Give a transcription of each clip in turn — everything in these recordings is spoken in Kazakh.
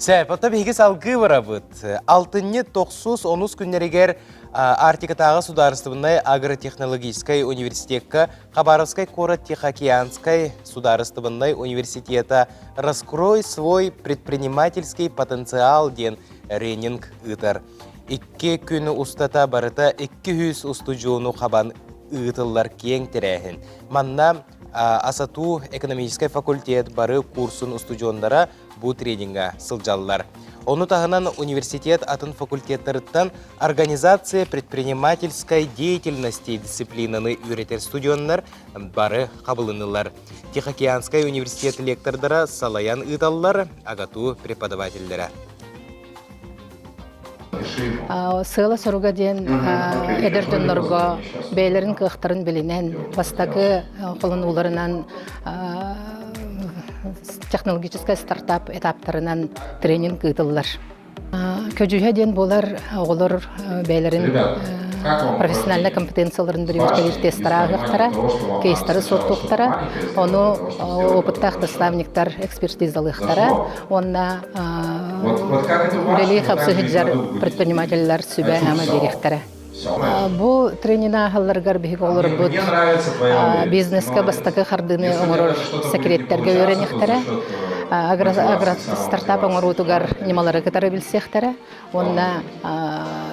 Сәпатта бейгі салғы барабыт. 6-9-10 күннерегер Артикатағы сударыстыбындай агротехнологической университетка Хабаровской Коро-Тихоокеанской сударыстыбындай университета «Раскрой свой предпринимательский потенциал» ден ренинг ытар. 2 күні устата барыта 200 устужуыну қабан ытыллар кең терәхін. Манна Асату экономический факультет бары курсын устудиондара бу тренинга сылжаллар. Оны тағынан университет атын факультеттарыттан организация предпринимательской деятельности дисциплинаны үйретер студионлар бары қабылынылар. Тихоокеанской университет лектордара салаян ыталлар, агату преподавательдері. Сыла соруга ден эдерденнорго бейлерин кыхтарын билинен бастагы колонуларынан технологический стартап этаптарынан тренинг ытыллар. Көжүйө ден болар олар бейлерин профессиональный компетенцияларын бірігіштер тестарағықтара, кейстары соттуқтара, оны опыттақ наставниктар экспертизалықтара, онна үлелей қапсығыджар предпринимательлер сүбә әмі беректері. Бұл тренина ғаларғар бейгі олар бұд бизнеске бастағы қардыны оңырыр секреттерге өренектері, агростартап оңырутугар немалары кітары білсектері, онна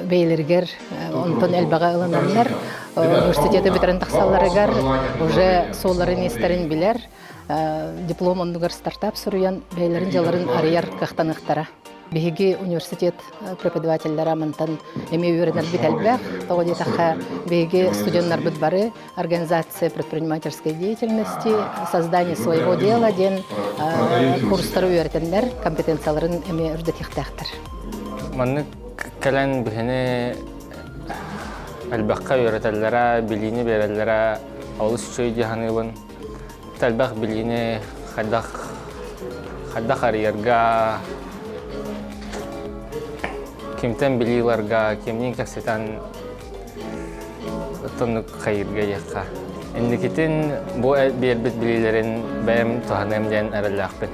бейлергер, онтон әлбаға ылынанлар, университеті бітерін тақсаларығар, уже соларын естерін білер, диплом ондығар стартап сұруян бейлерін жаларын арияр қақтанықтара. Беги университет преподавательдері амантан эме үйренер бит әлбәқ, тоғыды таққа беги студенттар бұд бары, организация предпринимательской деятельности, создание своего дела ден курстары үйретендер, компетенцияларын эме үрдетектәқтір. Манны кәлән біліне әлбәққа үйретелері, біліні берелері, ауыз сөйді ханығын, әлбәқ біліні қаддақ арыярға, кемтен білейларға, кемнен кәсетен тұнық қайырға еққа. Әндекетін бұл бербет білейлерін бәйім тұханым ден әріліқпен.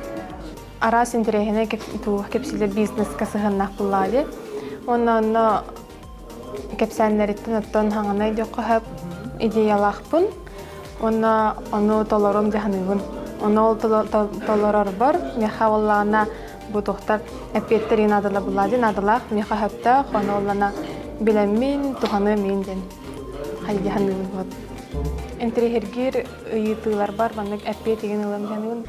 Арас интерегіне кепсілі бизнес кәсіғыннақ бұлады. Оны кепсәнлеріттен ұттын хаңына идеққығып идеялақпын. Оны толорым деханығын. Оны ол толорар бар, меха олағына bu tohtar epetterin adala buladin adalaq mexa hafta xonolana bilemin tuhanı minden haydi hanım var. Entre hergir yıtılar var bana epetegen olamdan.